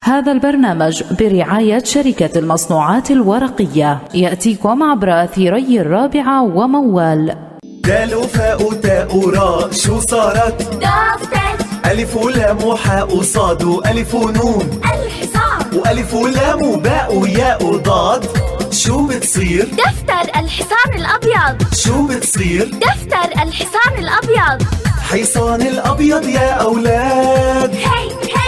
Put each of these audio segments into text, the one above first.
هذا البرنامج برعاية شركة المصنوعات الورقية، يأتيكم عبر أثيري الرابعة وموال. دال وفاء تاء راء شو صارت؟ دفتر. ألف ولام وحاء وصاد وألف ونون الحصان. وألف ولام وباء وياء وضاد شو بتصير؟ دفتر الحصان الأبيض. شو بتصير؟ دفتر الحصان الأبيض. حصان الأبيض يا أولاد، هي هي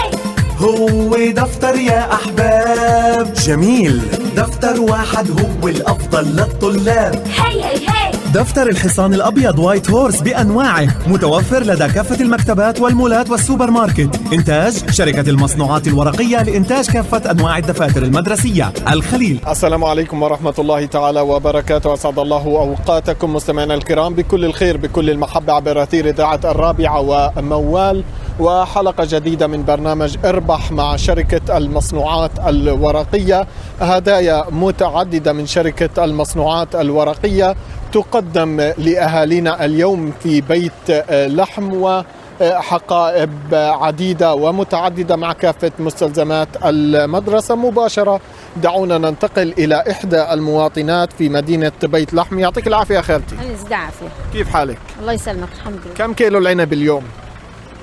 هو دفتر يا أحباب. جميل، دفتر واحد هو الأفضل للطلاب. هي هي هي دفتر الحصان الأبيض وايت هورس بأنواعه متوفر لدى كافة المكتبات والمولات والسوبر ماركت. إنتاج شركة المصنوعات الورقية لإنتاج كافة أنواع الدفاتر المدرسية. الخليل. السلام عليكم ورحمة الله تعالى وبركاته. أسعد الله أوقاتكم مستمعينا الكرام بكل الخير بكل المحبة عبر أثير إذاعة الرابعة وموال، وحلقة جديدة من برنامج اربح مع شركة المصنوعات الورقية. هدايا متعددة من شركة المصنوعات الورقية تقدم لأهالينا اليوم في بيت لحم، وحقائب عديدة ومتعددة مع كافة مستلزمات المدرسة. مباشرة دعونا ننتقل إلى إحدى المواطنات في مدينة بيت لحم. يعطيك العافية خالتي. الله عافية. كيف حالك؟ الله يسلمك الحمد لله. كم كيلو العنب اليوم؟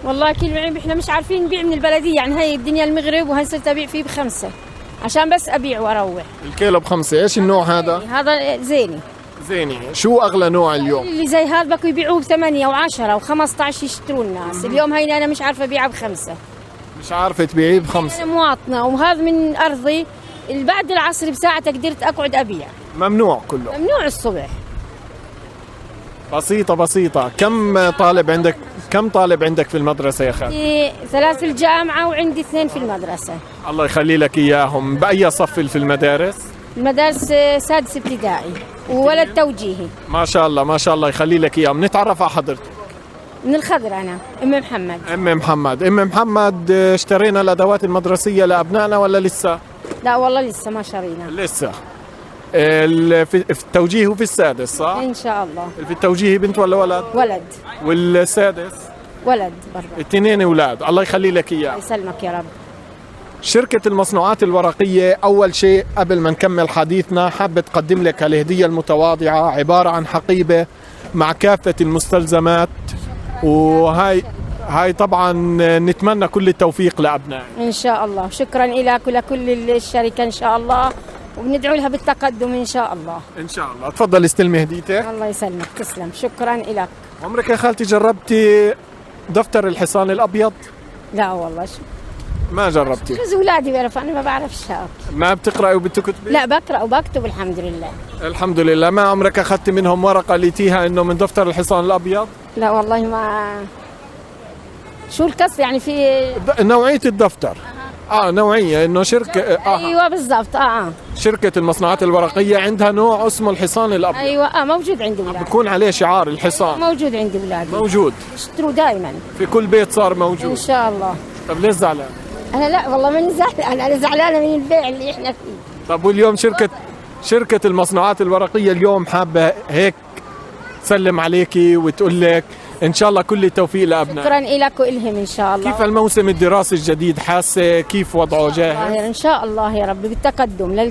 والله كيلو العنب احنا مش عارفين نبيع من البلدية، يعني هي الدنيا المغرب وهي صرت أبيع فيه ب5 عشان بس أبيع وأروح. الكيلو ب5. إيش النوع هذا؟ هذا زيني. زيني. شو أغلى نوع اليوم؟ اللي زي هذا بكوا يبيعوه ب8 و10 و15 يشتروا الناس. اليوم هينا أنا مش عارفة أبيعها ب5. مش عارفة تبيعيه ب5؟ أنا مواطنة وهذا من أرضي. بعد العصر بساعة قدرت أقعد أبيع. ممنوع كله؟ ممنوع الصبح. بسيطة. كم طالب عندك في المدرسة يا خالد؟ 3 في الجامعة وعندي 2 في المدرسة. الله يخلي لك إياهم. بأي صف في المدارس؟ المدارس 6 ابتدائي وولد توجيهي. ما شاء الله يخلي لك إياهم. نتعرف على حضرتك. من الخضر أنا أم محمد. اشترينا الأدوات المدرسية لأبنائنا ولا لسه؟ لا والله لسه ما شرينا. لسه. في التوجيه وفي السادس صح؟ إن شاء الله. في التوجيه بنت ولا ولد؟ ولد. والسادس؟ ولد برضه. 2 أولاد. الله يخلي لك إياه. يسلمك يا رب. شركة المصنوعات الورقية، أول شيء قبل ما نكمل حديثنا حابة تقدم لك الهدية المتواضعة، عبارة عن حقيبة مع كافة المستلزمات، وهاي طبعا نتمنى كل التوفيق لأبنائك إن شاء الله. شكرا لك ولكل الشركة إن شاء الله، وبندعو لها بالتقدم إن شاء الله. إن شاء الله. تفضل استلمي هديتك. الله يسلمك. تسلم. شكرا لك. عمرك يا خالتي جربتي دفتر الحصان الأبيض؟ لا والله ما جربتي؟ بس أولادي بيعرفوا، أنا ما بعرفش. ما بتقرأي وبتكتبي؟ لا بقرأ وبكتب الحمد لله. الحمد لله. ما عمرك أخذتي منهم ورقة لقيتيها إنه من دفتر الحصان الأبيض؟ لا والله ما. شو القصة يعني في نوعية الدفتر؟ نوعية إنه شركة أيوة بالضبط. شركة المصنوعات الورقية عندها نوع اسمه الحصان الأبيض. أيوة موجود عندي ولاد. بكون عليه شعار الحصان. موجود عندي ولاد. موجود. يشتروا دائما. في كل بيت صار موجود. إن شاء الله. طب ليش زعلان؟ أنا لا والله ماني زعلانة، أنا زعلانة من البيع اللي إحنا فيه. طب واليوم شركة المصنوعات الورقية اليوم حابة هيك تسلم عليكي وتقول لك إن شاء الله كل التوفيق لأبنائك. شكرا لك وإلهم إن شاء الله. كيف الموسم الدراسي الجديد حاسة كيف وضعه جاهز؟ إن شاء الله يا رب بالتقدم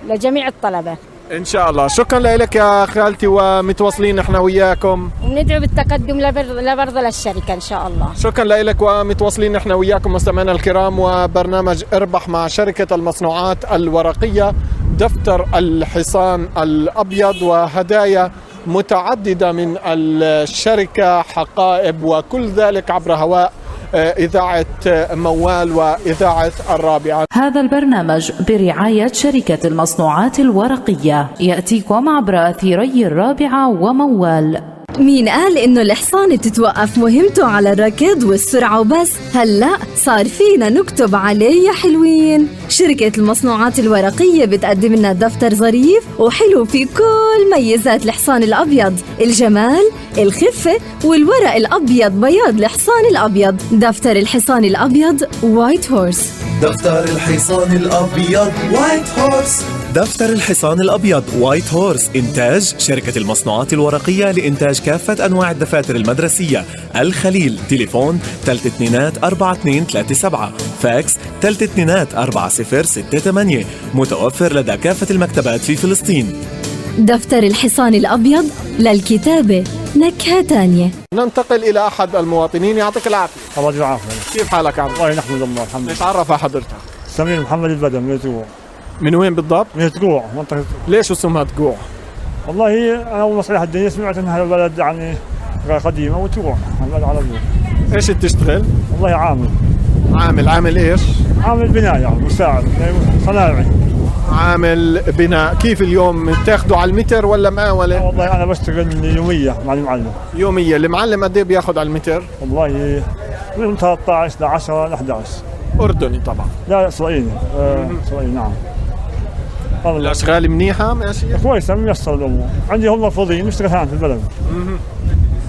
لجميع الطلبة. إن شاء الله. شكرا لك يا خالتي، ومتواصلين إحنا وياكم، وندعو بالتقدم لبرضه للشركة إن شاء الله. شكرا لك، ومتواصلين إحنا وياكم مستمعينا الكرام، وبرنامج اربح مع شركة المصنوعات الورقية. دفتر الحصان الأبيض وهدايا متعددة من الشركة، حقائب، وكل ذلك عبر هواء إذاعة موال وإذاعة الرابعة. هذا البرنامج برعاية شركة المصنوعات الورقية، يأتيكم عبر أثيري الرابعة وموال. مين قال إنه الحصان تتوقف مهمته على الركض والسرعة وبس؟ هلأ صار فينا نكتب عليه يا حلوين. شركة المصنوعات الورقية بتقدم لنا دفتر ظريف وحلو في كل ميزات الحصان الأبيض: الجمال، الخفة، والورق الأبيض بياض الحصان الأبيض. دفتر الحصان الأبيض وايت هورس. دفتر الحصان الأبيض وايت هورس دفتر الحصان الأبيض وايت هورس، إنتاج شركة المصنوعات الورقية لإنتاج كافة أنواع الدفاتر المدرسية. الخليل، تليفون 324237، فاكس 324068، متوفر لدى كافة المكتبات في فلسطين. دفتر الحصان الأبيض للكتابة نكهة تانية. ننتقل إلى أحد المواطنين. يعطيك العافية. الله يعافيك. كيف حالك عم؟ والله نحمد الله الحمد لله. نتعرف على حضرتك. سمير محمد البدر من تقوع. من وين بالضبط؟ من تقوع منطقة. ليش اسمها تقوع؟ والله أنا أول ما صلح الدنيا سمعت أنها البلد يعني قديمة وتقوع البلد عربية. إيش بتشتغل؟ والله عامل. عامل إيش؟ عامل بناء يعني مساعد صناعي. عامل بناء. كيف اليوم بتاخذوا على المتر ولا مقاولة؟ والله أنا بشتغل يومية مع المعلم. يومية. المعلم قد إيه بياخذ على المتر؟ والله من 13 ل 10 ل 11. أردني طبعا. لا إسرائيلي. إسرائيلي نعم. الأشغال منيحة ماشية؟ كويسة ميسر الأمور. عندي هم مرفوضين نشتغل هان في البلد.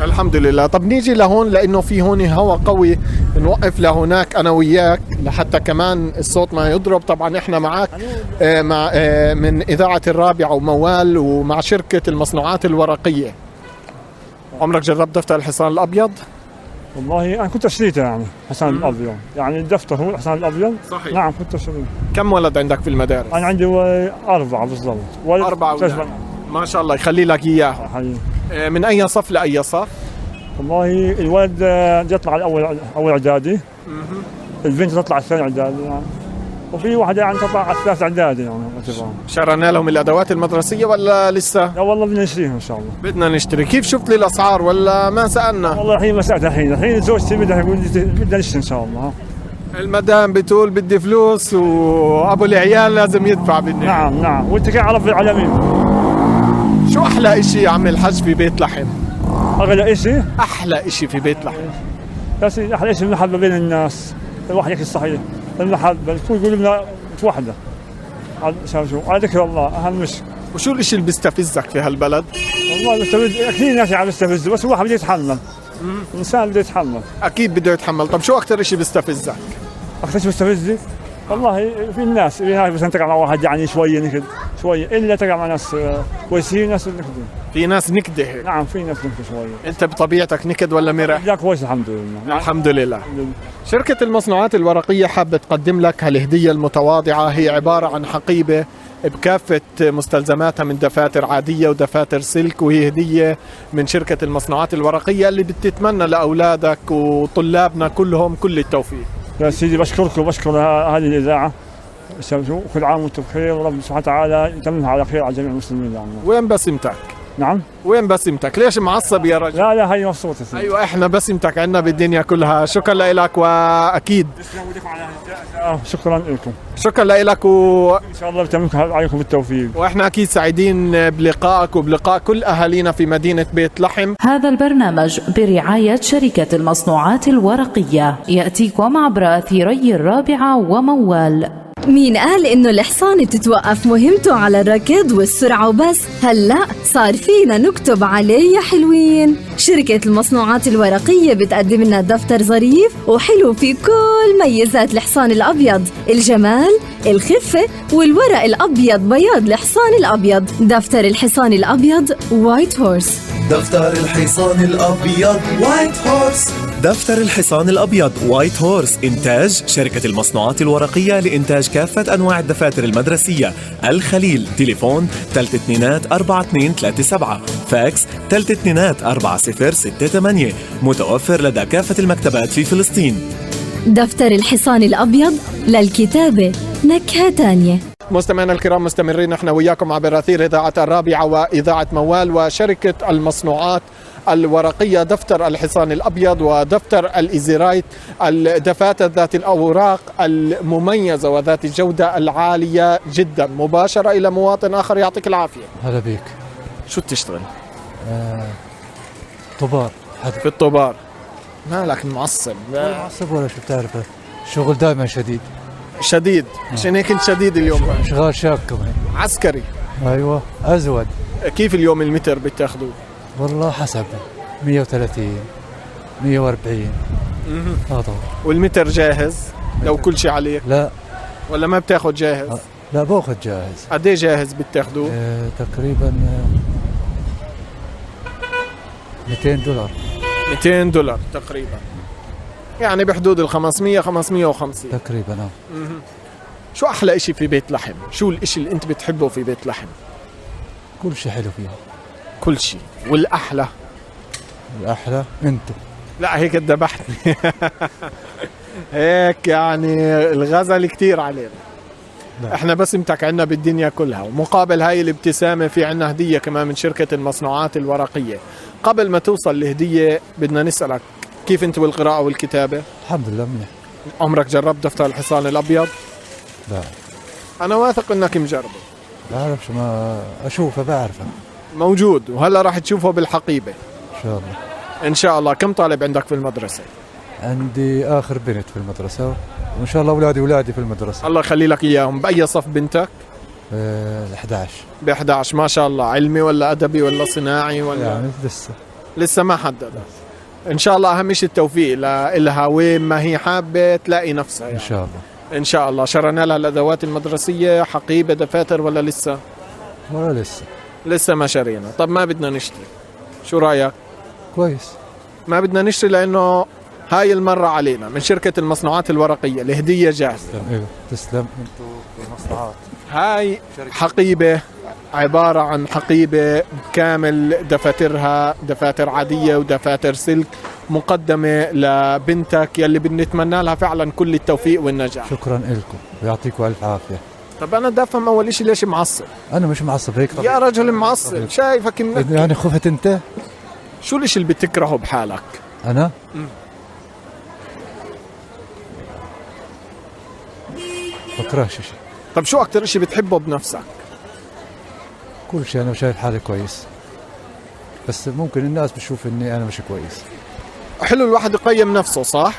الحمد لله. طب نيجي لهون لأنه في هون هواء قوي، نوقف لهناك أنا وياك لحتى كمان الصوت ما يضرب. طبعا إحنا معك مع من إذاعة الرابعة وموال ومع شركة المصنوعات الورقية. عمرك جربت دفتر الحصان الأبيض؟ والله أنا كنت أشتريته يعني حصان الأبيض، يعني الدفتر هو الحصان الأبيض. صحيح. نعم كنت أشتريه. كم ولد عندك في المدارس؟ أنا عندي 4 بالضبط. 4 أولاد. ما شاء الله يخلي لك إياها. من أي صف لأي صف؟ والله الولد يطلع الأول إعدادي، البنت تطلع الثاني إعدادي يعني. وفي واحدة يعني تطلع على الثالث إعدادي يعني. شرينا لهم الأدوات المدرسية ولا لسه؟ لا والله بدنا نشتريها إن شاء الله. بدنا نشتري. كيف شفت لي الأسعار ولا ما سألنا؟ والله الحين ما سألت الحين زوجتي بدها يقول لي بدنا نشتري إن شاء الله. المدام بتقول بدي فلوس وأبو العيال لازم يدفع بالنهاية. نعم وأنت قاعد على العالمين. شو أحلى إشي يا عم الحج في بيت لحم؟ أغلى إشي؟ أحلى إشي في بيت لحم. بس أحلى إشي المحبة بين الناس. الواحد يحكي الصحيح. المحبة تكون قلوبنا متوحدة. شو على ذكر الله أهم شيء. وشو الإشي اللي بيستفزك في هالبلد؟ والله بيستفز كثير ناس عم يستفزوا، بس الواحد بده يتحمل. الإنسان بده يتحمل. أكيد بده يتحمل. طب شو أكثر إشي بيستفزك؟ أكثر شيء بيستفزني؟ والله في الناس بس تقع مع واحد يعني شوية نكد شوية، إلا تقع مع ناس كويسين ناس نكدين. في ناس نكدة. نعم في ناس نكدة شوية. أنت بطبيعتك نكد ولا مرح؟ لا كويس الحمد لله. الحمد لله. شركة المصنوعات الورقية حابة تقدم لك هالهدية المتواضعة. هي عبارة عن حقيبة بكافة مستلزماتها من دفاتر عادية ودفاتر سلك، وهي هدية من شركة المصنوعات الورقية اللي بتتمنى لأولادك وطلابنا كلهم كل التوفيق. يا سيدي بشكرك وبشكر هذه الإذاعة. كل عام وانتم بخير، ورب سبحانه وتعالى يتممها على خير على جميع المسلمين. وين بسمتك؟ نعم وين بسمتك؟ ليش معصب يا رجل؟ لا هي مبسوطة. ايوه احنا بسمتك عندنا بالدنيا كلها. شكرا لك واكيد شكرا لكم. شكرا لك ان شاء الله بتممكم عليكم بالتوفيق. واحنا اكيد سعيدين بلقائك وبلقاء كل اهالينا في مدينة بيت لحم. هذا البرنامج برعاية شركة المصنوعات الورقية، يأتيكم عبر أثيري الرابعة وموال. مين قال إنه الحصان بتتوقف مهمته على الركض والسرعة وبس؟ هلأ صار فينا نكتب عليه يا حلوين. شركة المصنوعات الورقية بتقدم لنا دفتر ظريف وحلو في كل ميزات الحصان الأبيض: الجمال، الخفة، والورق الأبيض بياض الحصان الأبيض. دفتر الحصان الأبيض وايت هورس. دفتر الحصان الأبيض وايت هورس. دفتر الحصان الأبيض وايت هورس، إنتاج شركة المصنوعات الورقية لإنتاج كافة أنواع الدفاتر المدرسية. الخليل، تليفون 324237، فاكس 324068، متوفر لدى كافة المكتبات في فلسطين. دفتر الحصان الأبيض للكتابة نكهة تانية. مستمعينا الكرام، مستمرين نحن وياكم عبر أثير إذاعة الرابعة وإذاعة موال وشركة المصنوعات الورقية. دفتر الحصان الأبيض ودفتر الإيزيرايت، الدفاتر ذات الأوراق المميزة وذات الجودة العالية جدا. مباشرة إلى مواطن آخر. يعطيك العافية. هلا بيك. شو بتشتغل؟ طبار. في الطبار. مالك معصب؟ ولا معصب ولا شو بتعرفه، شغل دائما شديد. عشان هيك كنت شديد اليوم. شغال شاق كمان. عسكري. ايوه ازود. كيف اليوم المتر بتاخذوه؟ والله حسب 130 140. طبعا. والمتر جاهز لو كل شيء عليك؟ لا. ولا ما بتاخذ جاهز؟ لا باخذ جاهز. قد ايه جاهز بتاخذوه؟ تقريبا $200. $200 تقريبا، يعني بحدود ال 500-550 تقريبا. شو أحلى إشي في بيت لحم؟ شو الإشي اللي أنت بتحبه في بيت لحم؟ كل شيء حلو فيها. كل شيء. والأحلى؟ الأحلى أنتو. لا هيك ذبحتني. هيك يعني الغزل كتير علينا. لا. احنا بسمتك عنا بالدنيا كلها، ومقابل هاي الابتسامة في عنا هدية كمان من شركة المصنوعات الورقية. قبل ما توصل الهدية بدنا نسألك كيف انت بالقراءة والكتابة؟ الحمد لله منيح. عمرك جربت دفتر الحصان الأبيض؟ لا. أنا واثق إنك مجربه. بعرفش، ما أشوفه بعرفه. موجود، وهلا راح تشوفه بالحقيبة إن شاء الله. إن شاء الله. كم طالب عندك في المدرسة؟ عندي آخر بنت في المدرسة، وإن شاء الله أولادي في المدرسة. الله يخلي لك إياهم. بأي صف بنتك؟ 11. ب11 ما شاء الله. علمي ولا أدبي ولا صناعي ولا؟ يعني لسه ما حدد. إن شاء الله أهم شيء التوفيق لها وين ما هي حابة تلاقي نفسها يعني. إن شاء الله. إن شاء الله. شرنا لها الأدوات المدرسية، حقيبة، دفاتر ولا لسه؟ ولا لسه ما شرينا. طب ما بدنا نشتري، شو رأيك؟ كويس. ما بدنا نشتري لأنه هاي المرة علينا من شركة المصنوعات الورقية الهدية جاهزة. تسلم. انتو المصنوعات. هاي حقيبة، عبارة عن حقيبة كامل دفاترها دفاتر عادية ودفاتر سلك، مقدمة لبنتك يلي بنتمنى لها فعلا كل التوفيق والنجاح. شكرا لكم ويعطيكم ألف عافية. طب أنا بدي أفهم أول إشي ليش معصب؟ أنا مش معصب هيك يا رجل معصب، شايفك يعني خفت أنت؟ شو الإشي اللي بتكرهه بحالك؟ أنا؟ بكرهش شيء. طب شو أكتر إشي بتحبه بنفسك؟ كل شيء. أنا شايف حالي كويس، بس ممكن الناس بتشوف إني أنا مش كويس. حلو الواحد يقيم نفسه، صح؟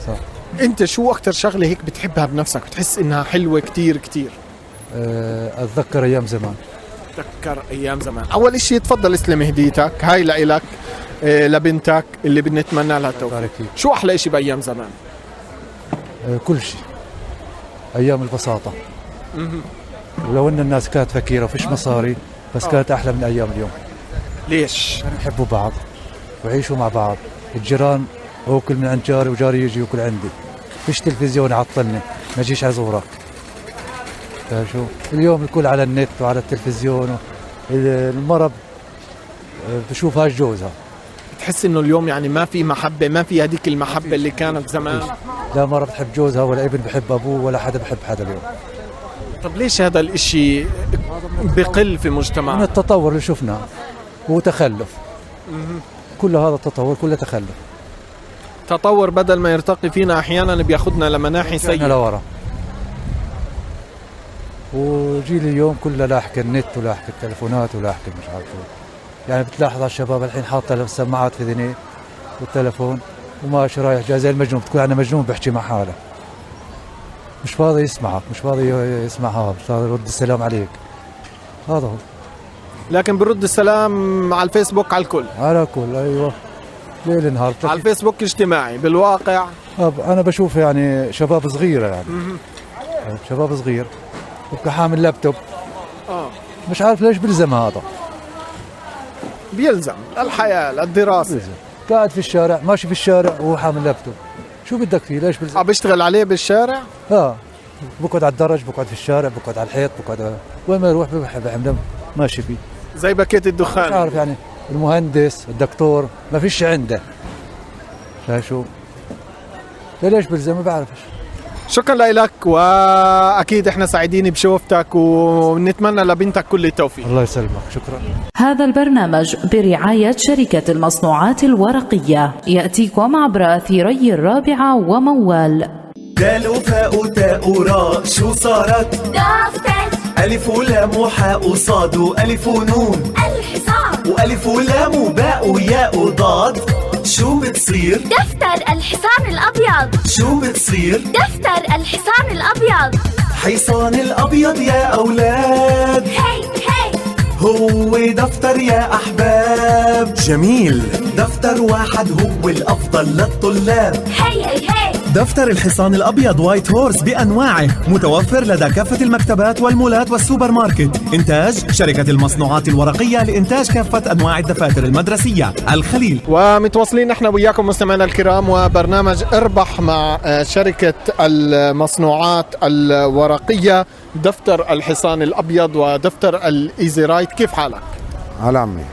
صح. أنت شو أكتر شغلة هيك بتحبها بنفسك بتحس إنها حلوة كتير كتير؟ أتذكر أيام زمان. تذكر أيام زمان. أول إشي تفضل اسلم هديتك، هاي لإلك لبنتك اللي بنتمنى لها التوفيق. شو أحلى إشي بأيام زمان؟ كل شيء. أيام البساطة. ولو أن الناس كانت فقيرة وفيش مصاري، بس كانت أحلى من أيام اليوم. ليش؟ كانوا يحبوا بعض ويعيشوا مع بعض. الجيران أكل من عند جاري وجاري يجي يأكل عندي. فيش تلفزيون يعطلني ما يجيش عزورك. شو اليوم الكل على النت وعلى التلفزيون. المرأة بشوفهاش جوزها. بتحس إنه اليوم يعني ما في محبة، ما في هذيك المحبة اللي كانت زمان؟ لا مرة بتحب جوزها ولا ابن بحب أبوه ولا حدا بحب حدا اليوم. طب ليش هذا الاشي بقل في مجتمعنا؟ من التطور اللي شفناه وتخلف. كل هذا التطور كله تخلف. تطور بدل ما يرتقي فينا احيانا بياخذنا لمناحي سيئة لورا. وجيل اليوم كله لاحق النت ولاحق التلفونات ولاحق مش عارف شو. يعني بتلاحظ على الشباب الحين حاطه السماعات في ذنيه والتلفون وماشي رايح جاي زي المجنون. بتكون انا مجنون بحكي مع حاله، مش فاضي يسمعك، مش فاضي يسمعها، مش فاضي يرد السلام عليك. هذا هو. لكن برد السلام على الفيسبوك على الكل. على الكل ايوه، ليل نهار. على الفيسبوك اجتماعي. بالواقع انا بشوف يعني شباب صغيره يعني شباب صغير ببقى حامل لابتوب. مش عارف ليش بيلزم هذا. بيلزم للحياه للدراسه. قاعد في الشارع ماشي في الشارع وهو حامل لابتوب. شو بدك فيه؟ ليش بيلزم؟ بيشتغل عليه بالشارع؟ بقعد على الدرج، بقعد في الشارع، بقعد على الحيط، بقعد وين ما يروح بحب ماشي فيه زي باكيت الدخان. مش عارف يعني المهندس الدكتور ما فيش عنده. شو ليش بلزم؟ ما بعرفش. شكرا لك، واكيد احنا سعيدين بشوفتك ونتمنى لبنتك كل التوفيق. الله يسلمك. شكرا. هذا البرنامج برعاية شركة المصنوعات الورقية، يأتيكم عبر أثيري الرابعة وموال. دال فاء تاء راء شو صارت؟ دفتر. ألف ولام وحاء صاد وألف ونون. الحصان. وألف ولام وباء وياء ضاد. شو بتصير؟ دفتر الحصان الأبيض. شو بتصير؟ دفتر الحصان الأبيض. حصان الأبيض يا أولاد. هي هي. هو دفتر يا أحباب. جميل. دفتر واحد هو الأفضل للطلاب. هي هي هي. دفتر الحصان الأبيض وايت هورس بأنواعه متوفر لدى كافة المكتبات والمولات والسوبر ماركت. إنتاج شركة المصنوعات الورقية لإنتاج كافة أنواع الدفاتر المدرسية الخليل. ومتواصلين نحن وياكم مستمعينا الكرام وبرنامج اربح مع شركة المصنوعات الورقية دفتر الحصان الأبيض ودفتر الإيزي رايت. كيف حالك؟ هلا عمي،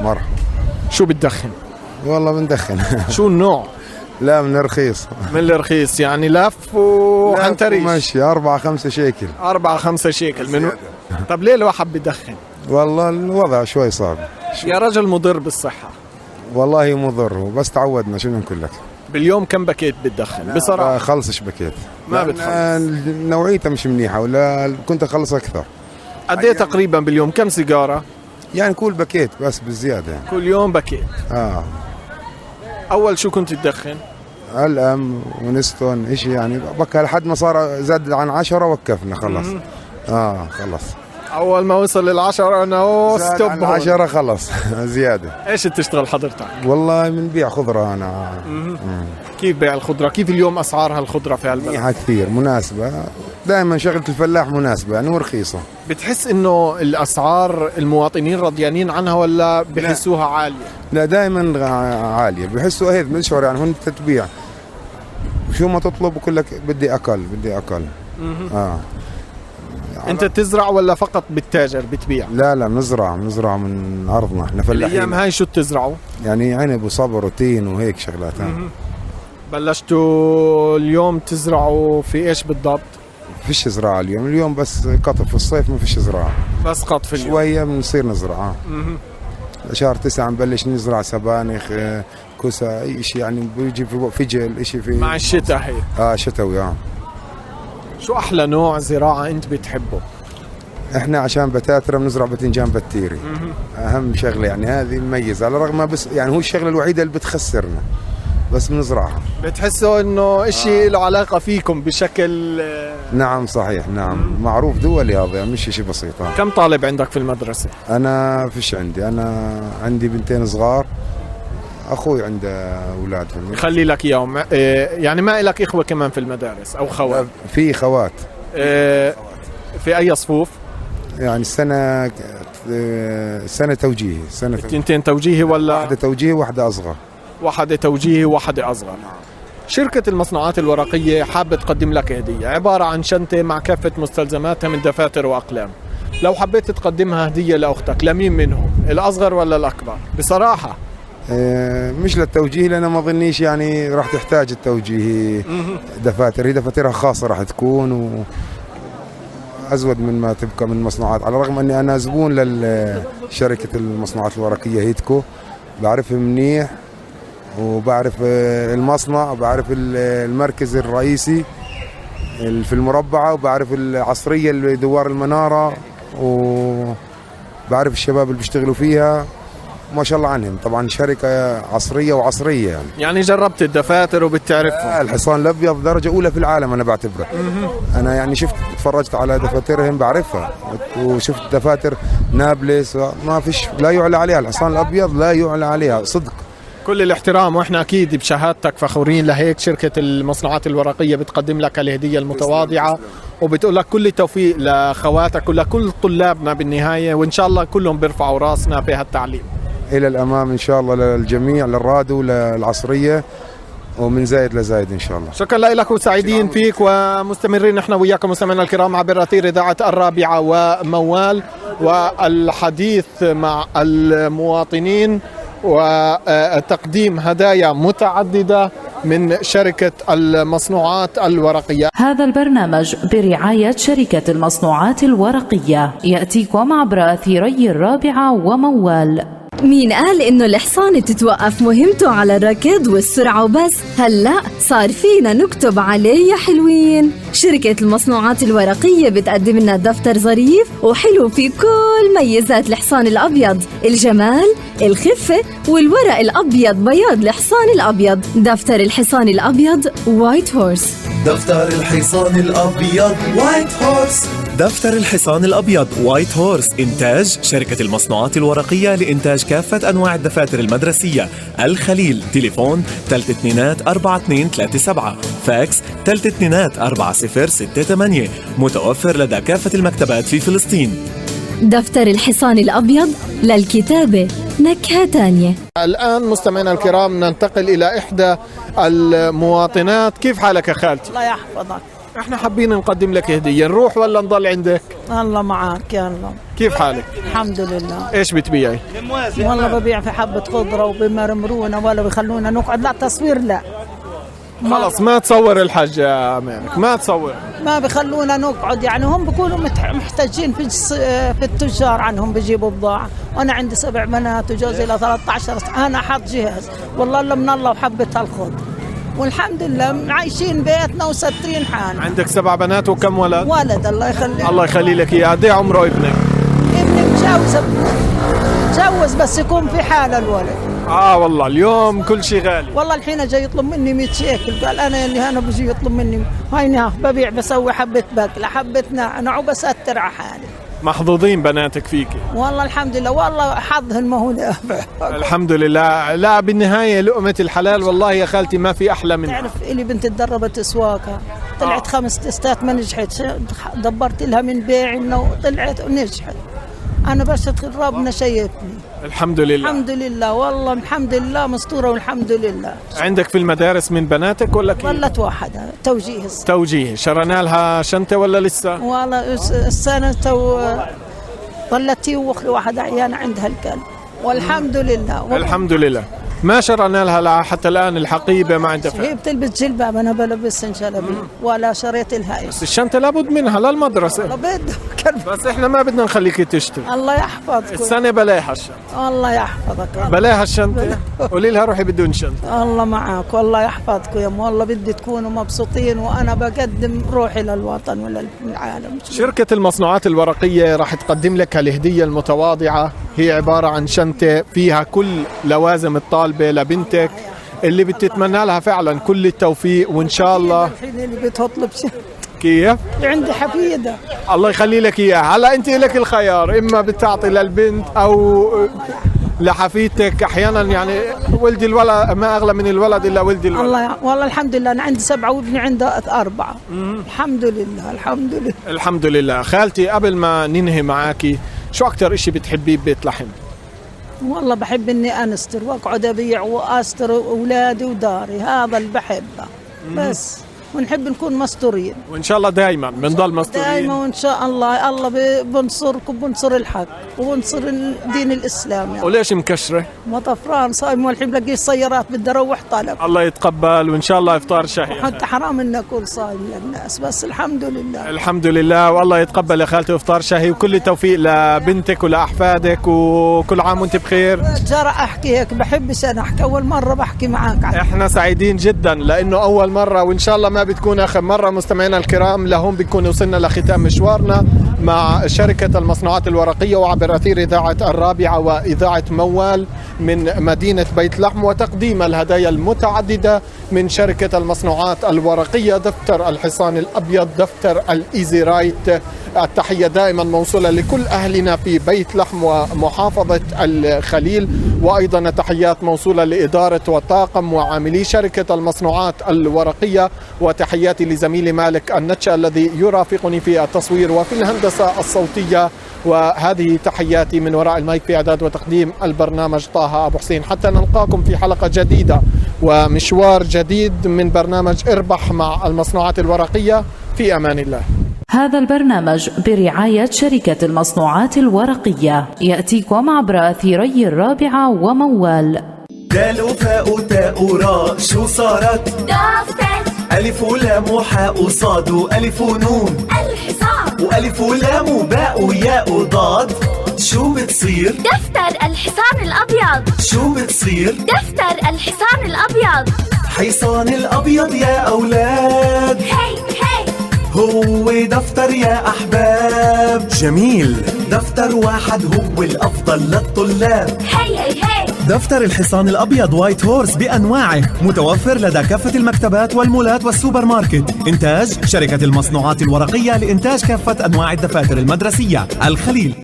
مرحبا. شو بتدخن؟ والله بندخن. شو النوع؟ لا من الرخيص. من الرخيص يعني لف وحنتريش. ماشي 4-5 شيكل. 4-5 شيكل من طب ليه الواحد بدخن؟ والله الوضع شوي صعب. يا رجل مضر بالصحة. والله مضر بس تعودنا، شو نقول لك. باليوم كم باكيت بتدخن؟ بصراحة خلصش باكيت. ما بتخلص. نوعيته مش منيحة ولا كنت اخلص اكثر. قد ايه تقريبا باليوم؟ كم سيجارة؟ يعني كل باكيت بس بالزيادة يعني. كل يوم باكيت. أول شو كنت تدخن؟ الأم ونستون إشي يعني بكى لحد ما صار زاد عن 10 وقفنا خلص. خلص. أول ما وصل ل10 أنا ستوب. عن 10 خلص زيادة. إيش بتشتغل حضرتك؟ والله من بيع خضرة أنا. كيف بيع الخضرة؟ كيف اليوم أسعار هالخضرة في هالبلد؟ منيحة كثير، مناسبة. دائما شغلة الفلاح مناسبة يعني ورخيصة. بتحس إنه الأسعار المواطنين رضيانين عنها ولا بحسوها عالية؟ لا دائما عالية، بحسوا هيك بنشعر يعني هون تتبيع شو ما تطلب بقول لك بدي أقل. يعني أنت تزرع ولا فقط بالتاجر بتبيع؟ لا بنزرع من أرضنا، احنا فلاحين. الأيام هاي شو بتزرعوا؟ يعني عنب وصبر وتين وهيك شغلات. بلشتوا اليوم تزرعوا في إيش بالضبط؟ فيش زراعة اليوم بس قطف. في الصيف ما فيش زراعة، بس قطف اليوم. شوية بنصير نزرع. شهر 9 نبلش نزرع سبانخ، كوسة، أي شيء يعني بيجي في فجل شيء في مع الشتاء هي. شتوي. شو أحلى نوع زراعة أنت بتحبه؟ احنا عشان بتاترة بنزرع باذنجان بتيري. اهم شغله يعني هذه مميزه، على الرغم بس يعني هو الشغله الوحيده اللي بتخسرنا بس بنزرعها. بتحسوا انه اشي له علاقه فيكم بشكل؟ نعم صحيح، نعم. معروف دولي هذا، مش شيء بسيط. كم طالب عندك في المدرسه؟ انا فيش عندي، انا عندي بنتين صغار، اخوي عنده اولاد في المدرسه. خلي لك اياهم. يعني ما لك اخوه كمان في المدارس او خوات؟ في خوات. في اي صفوف؟ يعني سنة توجيهي. تنتين توجيهي ولا؟ واحدة توجيهي وواحدة أصغر. واحدة توجيهي وواحدة أصغر. شركة المصنوعات الورقية حابة تقدم لك هدية عبارة عن شنطة مع كافة مستلزماتها من دفاتر وأقلام. لو حبيت تقدمها هدية لأختك، لمين منهم؟ الأصغر ولا الأكبر؟ بصراحة مش للتوجيه، لأن ما ظنيش يعني راح تحتاج التوجيه. دفاتر هي دفاترها خاصة راح تكون أزود من ما تبقى من المصنوعات، على الرغم أني أنا زبون لشركة المصنوعات الورقية هيتكو، بعرفهم منيح وبعرف المصنع وبعرف المركز الرئيسي في المربعة وبعرف العصرية اللي دوار المنارة وبعرف الشباب اللي بيشتغلوا فيها ما شاء الله عنهم. طبعا شركة عصرية وعصرية يعني جربت الدفاتر وبتعرفها. الحصان الأبيض درجة أولى في العالم أنا بعتبره. أنا يعني اتفرجت على دفاترهم بعرفها، وشفت دفاتر نابلس ما فيش، لا يعلى عليها. الحصان الأبيض لا يعلى عليها صدق. كل الاحترام، واحنا اكيد بشهادتك فخورين. لهيك شركة المصنوعات الورقية بتقدم لك الهدية المتواضعة وبتقول لك كل التوفيق لخواتك ولكل طلابنا بالنهاية، وإن شاء الله كلهم بيرفعوا راسنا في هالتعليم إلى الأمام إن شاء الله للجميع، للرادو للعصرية ومن زايد لزايد إن شاء الله. شكرا لك وسعيدين فيك ومستمرين نحن وياكم مستمعينا الكرام عبر أثير إذاعة الرابعة وموال، والحديث مع المواطنين وتقديم هدايا متعددة من شركة المصنوعات الورقية. هذا البرنامج برعاية شركة المصنوعات الورقية يأتيكم عبر أثيري الرابعة وموال. مين قال إنه الحصان تتوقف مهمته على الركض والسرعة وبس؟ هلأ صار فينا نكتب عليه يا حلوين. شركة المصنوعات الورقية بتقدم لنا دفتر ظريف وحلو في كل ميزات الحصان الأبيض: الجمال، الخفة، والورق الأبيض بياض الحصان الأبيض. دفتر الحصان الأبيض وايت هورس. دفتر الحصان الأبيض وايت هورس. دفتر الحصان الأبيض وايت هورس إنتاج شركة المصنوعات الورقية لإنتاج كافة أنواع الدفاتر المدرسية. الخليل. تليفون 324237. فاكس 324068. متوفر لدى كافة المكتبات في فلسطين. دفتر الحصان الأبيض للكتابة نكهة تانية. الآن مستمعينا الكرام ننتقل إلى إحدى المواطنات. كيف حالك يا خالتي؟ الله يحفظك. احنا حابين نقدم لك هدية، نروح ولا نضل عندك؟ الله معك يا الله. كيف حالك؟ الحمد لله. ايش بتبيعي؟ والله ببيع في حبة خضرة وبمرمرونة ولا بيخلونا نقعد. لا تصوير لا. خلص ما تصور الحاج يا أمانك، ما تصور. ما بيخلونا نقعد، يعني هم بيكونوا محتاجين في التجار عنهم بيجيبوا بضاعة. وأنا عندي 7 بنات وجوزي له 13 سنة. أنا حاط جهاز والله إلا من الله وحبة الخضر، والحمد لله عايشين بيتنا وسترين حالنا. عندك 7 بنات وكم ولد؟ ولد الله يخليك. الله يخلي لك اياه. قد ايه عمره ابنك؟ ابني متجوز بس يكون في حال الولد. والله اليوم كل شيء غالي. والله الحين جاي يطلب مني 100 شيكل، قال انا اللي هنا بيجي يطلب مني هاي ببيع بسوي حبة بقلة حبة نعناع وبستر على حالي. محظوظين بناتك فيكي والله الحمد لله، والله حظهن ما هو الحمد لله. لا بالنهاية لقمة الحلال والله يا خالتي ما في أحلى منها. تعرف إلي بنت تدربت سواقة، طلعت 5 تستات ما نجحت، دبرت لها من بيع إنه طلعت ونجحت. أنا بشتغل ربنا شايفني الحمد لله. الحمد لله والله الحمد لله مستورة والحمد لله. عندك في المدارس من بناتك ولا كيف؟ ولت واحدة توجيه. شرنا لها شنطة ولا لسه؟ والله السنة ظلت واحد عيان عندها الكلب والحمد لله. الحمد لله. ما شرنا لها حتى الآن الحقيبة ما عندها. هي بتلبس جلباب، أنا بلبس شلبي ولا شريت لها. بس الشنطة لابد منها للمدرسة. بس إحنا ما بدنا نخليك تشتري. الله يحفظك. السنة بلاها الشنطة. الله يحفظك. بلاها الشنطة. قولي لها روحي بدون شنطة. الله معك والله يحفظك يا والله بدي تكونوا مبسوطين، وأنا بقدم روحي للوطن وللعالم. شركة المصنوعات الورقية راح تقدم لك الهدية المتواضعة، هي عبارة عن شنطة فيها كل لوازم الطالبة لبنتك اللي بتتمنى لها فعلا كل التوفيق وإن شاء الله. الحين اللي بتطلب شنطة كيف؟ عندي حفيدة الله يخلي لك إياها. هلا أنت لك الخيار، إما بتعطي للبنت أو لحفيدتك. أحيانا يعني ولد الولد ما أغلى من الولد إلا ولد الولد. والله الحمد لله أنا عندي 7 وابني عنده 4. الحمد لله الحمد لله الحمد لله. خالتي قبل ما ننهي معاكي، شو أكتر إشي بتحبيه ببيت لحم؟ والله بحب إني أنستر وأقعد أبيع وأستر أولادي وداري، هذا اللي بحبه بس. ونحب نكون مستورين وإن شاء الله دائما بنضل مستورين دائما، وإن شاء الله بنصركم وبنصر الحق وبنصر دين الإسلام يعني. وليش مكشرة؟ مطفران صايم والحين بلاقي السيارات بدي أروح طلب. الله يتقبل وإن شاء الله إفطار شهي. حتى حرام إن أكون صايم للناس بس الحمد لله. الحمد لله والله يتقبل يا خالتي إفطار شهي وكل التوفيق لبنتك ولأحفادك وكل عام وأنت بخير. جرى أحكي هيك بحبش أنا أحكي، أول مرة بحكي معك. إحنا سعيدين جدا لأنه أول مرة وإن شاء الله ما بتكون آخر مرة. مستمعينا الكرام لهم بيكون وصلنا لختام مشوارنا مع شركة المصنوعات الورقية وعبر أثير إذاعة الرابعة وإذاعة موال من مدينة بيت لحم، وتقديم الهدايا المتعددة من شركة المصنوعات الورقية، دفتر الحصان الأبيض، دفتر الإيزي رايت. التحية دائما موصولة لكل أهلنا في بيت لحم ومحافظة الخليل، وأيضا التحيات موصولة لإدارة وطاقم وعاملي شركة المصنوعات الورقية، وتحياتي لزميلي مالك النتشا الذي يرافقني في التصوير وفي الهندسة الصوتية. وهذه تحياتي من وراء المايك في إعداد وتقديم البرنامج طه أبو حسين، حتى نلقاكم في حلقة جديدة ومشوار جديد من برنامج اربح مع المصنوعات الورقية. في أمان الله. هذا البرنامج برعاية شركة المصنوعات الورقية، يأتيكم عبر أثيري الرابعة وموال. دال وفاء تاء راء شو صارت؟ دفتر. ألف ولام وحاء وصاد وألف ونون الحصان. وألف ولام وباء وياء وضاد شو بتصير؟ دفتر الحصان الأبيض. شو بتصير؟ دفتر الحصان الأبيض. حصان الأبيض يا أولاد. هي هو دفتر يا أحباب جميل، دفتر واحد هو الأفضل للطلاب. هي دفتر الحصان الأبيض وايت هورس بأنواعه متوفر لدى كافة المكتبات والمولات والسوبر ماركت. إنتاج شركة المصنوعات الورقية لإنتاج كافة أنواع الدفاتر المدرسية. الخليل.